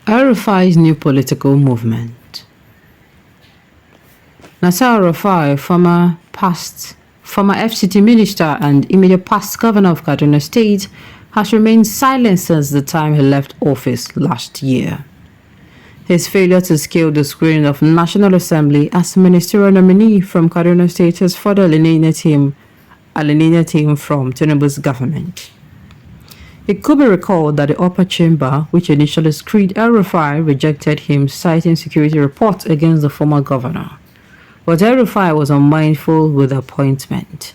Elrufai's new political movement. Elrufai, former FCT minister and immediate past governor of Kaduna State, has remained silent since the time he left office last year. His failure to scale the screen of National Assembly as ministerial nominee from Kaduna State has further alienated him from Tinubu'S government. It could be recalled that the upper chamber, which initially screened Elrufai, rejected him, citing security reports against the former governor. But Elrufai was unmindful with the appointment.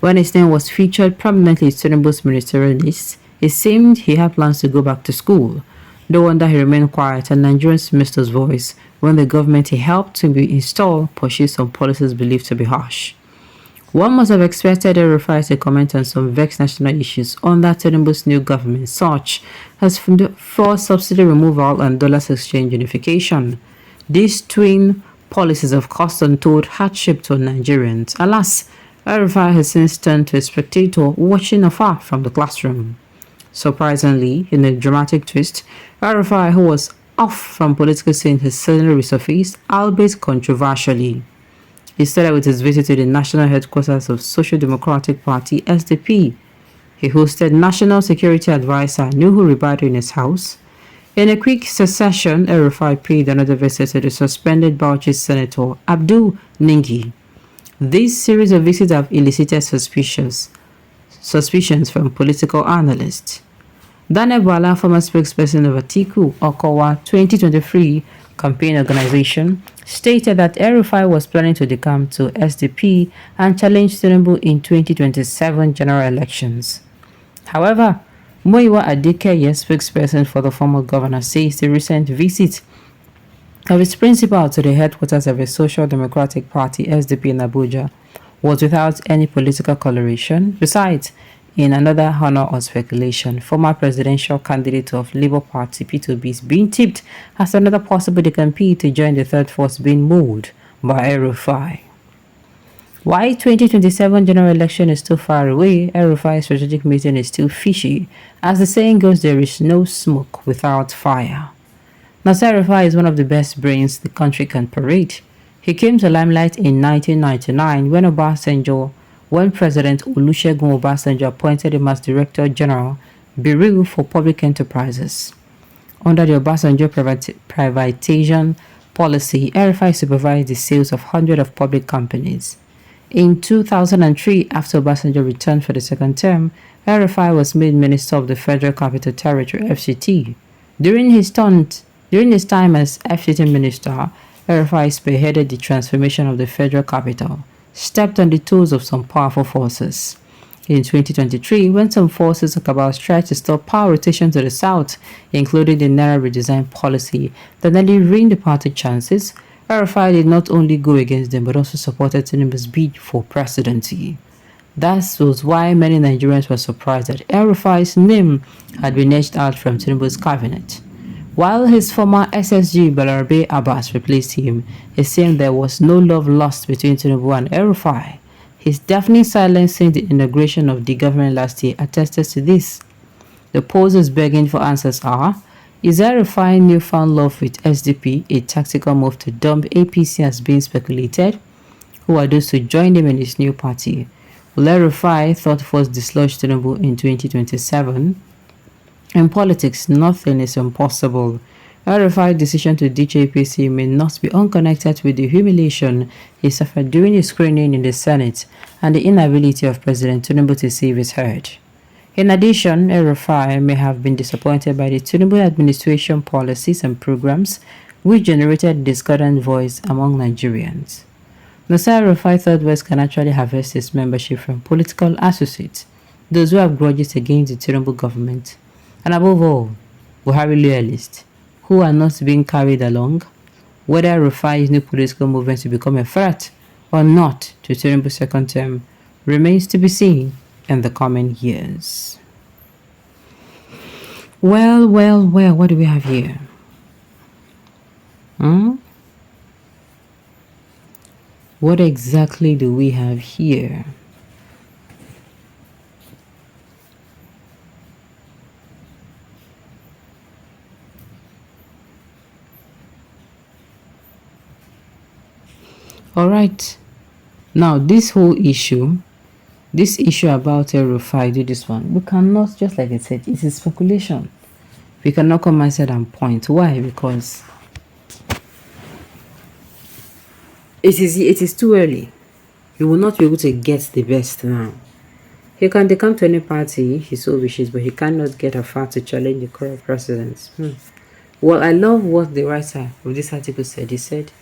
When his name was featured prominently in Tinubu'S ministerial list, it seemed he had plans to go back to school. No wonder he remained quiet and Nigerians missed his voice when the government he helped to be installed pursued some policies believed to be harsh. One must have expected Elrufai to comment on some vexed national issues under Tinubu'S new government, such as fuel subsidy removal and dollars exchange unification. These twin policies have caused untold hardship to Nigerians. Alas, Elrufai has since turned to a spectator watching afar from the classroom. Surprisingly, in a dramatic twist, Elrufai, who was off from political scene, has suddenly resurfaced, albeit controversially. He started with his visit to the national headquarters of Social Democratic Party (SDP). He hosted National Security Advisor Nuhu Ribadu in his house. In a quick succession, Elrufai paid another visit to the suspended Bauchi Senator Abdul Ningi. This series of visits have elicited suspicions from political analysts. Daniel Bala, former spokesperson of Atiku Okowa 2023 campaign organization, stated that Elrufai was planning to decamp to SDP and challenge Tinubu in 2027 general elections. However, Muyiwa Adekeye, spokesperson for the former governor, says the recent visit of his principal to the headquarters of the Social Democratic Party (SDP) in Abuja was without any political coloration. Besides, in another honor or speculation, former presidential candidate of Labour Party P2B being tipped as another possible decampee to join the third force being moved by Elrufai. While 2027 general election is still far away, Elrufai's strategic meeting is still fishy. As the saying goes, there is no smoke without fire. Elrufai is one of the best brains the country can parade. He came to limelight in 1999 when President Olusegun Obasanjo appointed him as Director General, Bureau for Public Enterprises. Under the Obasanjo privatization policy, Elrufai supervised the sales of hundreds of public companies. In 2003, after Obasanjo returned for the second term, Elrufai was made Minister of the Federal Capital Territory (FCT). During his time as FCT Minister, Elrufai spearheaded the transformation of the federal capital, stepped on the toes of some powerful forces. In 2023, when some forces of Kabals tried to stop power rotation to the south, including the Naira redesign policy that nearly ruined the party chances, Elrufai did not only go against them but also supported Tinubu's bid for presidency. That was why many Nigerians were surprised that Elrufai's name had been edged out from Tinubu's cabinet. While his former SSG Balarabe Abbas replaced him, it seemed there was no love lost between Tinubu and Elrufai. His deafening silence since the inauguration of the government last year attested to this. The poses begging for answers are: is Elrufai newfound love with SDP a tactical move to dump APC as being speculated? Who are those to join him in his new party? Will Elrufai thought first dislodge Tinubu in 2027? In politics, nothing is impossible. Elrufai's decision to ditch APC may not be unconnected with the humiliation he suffered during his screening in the Senate and the inability of President Tinubu to save his herd. In addition, Elrufai may have been disappointed by the Tinubu administration policies and programs which generated discordant voice among Nigerians. Elrufai third West can actually harvest his membership from political associates, those who have grudges against the Tinubu government, and above all, Buhari loyalists, who are not being carried along, whether Elrufai's new political movement will become a threat or not to Tinubu's second term remains to be seen in the coming years. Well, what do we have here? What exactly do we have here? All right. Now, this issue about Elrufai, do this one. We cannot, just like I said, it is speculation. We cannot come and say and point. Why? Because it is too early. You will not be able to get the best now. They come to any party he so wishes, but he cannot get a far to challenge the current president. Well, I love what the writer of this article said. He said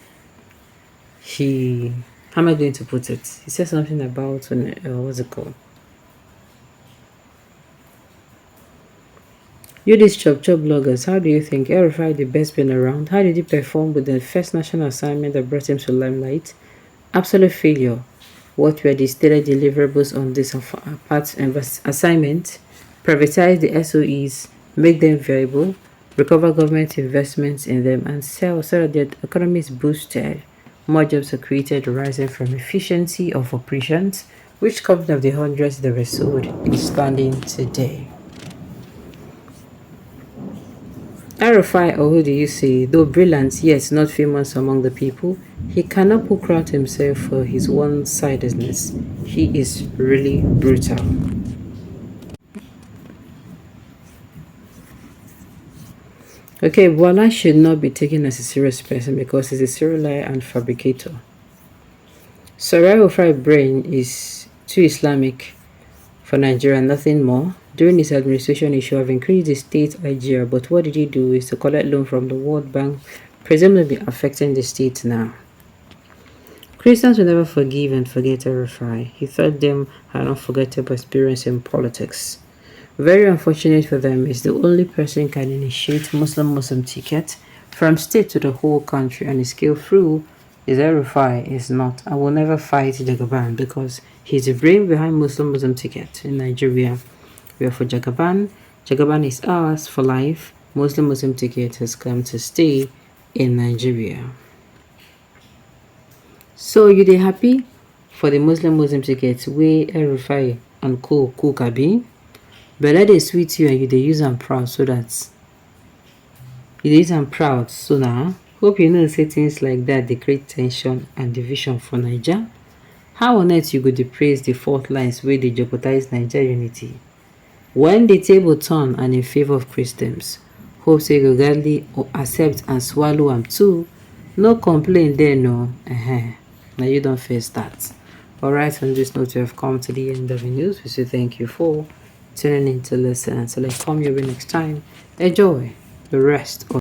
how am I going to put it? He said something about what's it called? You these chop bloggers, how do you think Elrufai the best been around? How did he perform with the first national assignment that brought him to limelight? Absolute failure. What were the stated deliverables on this assignment? Privatize the SOEs, make them viable, recover government investments in them, and sell so that the economy is boosted. More jobs are created rising from efficiency of operations. Which company of the hundreds that were sold is standing today? Elrufai, or who do you say, though brilliant yet not famous among the people, he cannot poke out himself for his one-sidedness. He is really brutal. Okay, Bola should not be taken as a serious person because he's a serial liar and fabricator. So Elrufai's brain is too Islamic for Nigeria, nothing more. During his administration, he should have increased the state IGR, but what did he do is to collect loan from the World Bank, presumably affecting the state now. Christians will never forgive and forget Elrufai. He thought them an unforgettable experience in politics. Very unfortunate for them is the only person can initiate Muslim ticket from state to the whole country and is scale through is Elrufai is not. I will never fight Jagaban because he's the brain behind Muslim ticket in Nigeria. We are for Jagaban. Jagaban is ours for life. Muslim ticket has come to stay in Nigeria. So you they happy for the Muslim ticket where Elrufai and co Kabi? But let it sweet you and you they use them proud so that you use them proud so now. Hope you know say things like that they create tension and division for Niger. How on earth you go to praise the fault lines where they jeopardize Niger unity? When the table turn and in favor of Christians, hope say go gladly or accept and swallow them too. No complaint there, no. Now you don't face that. Alright, on this note, we have come to the end of the news. We say thank you for tuning in to listen. So let's come your way next time. Enjoy the rest of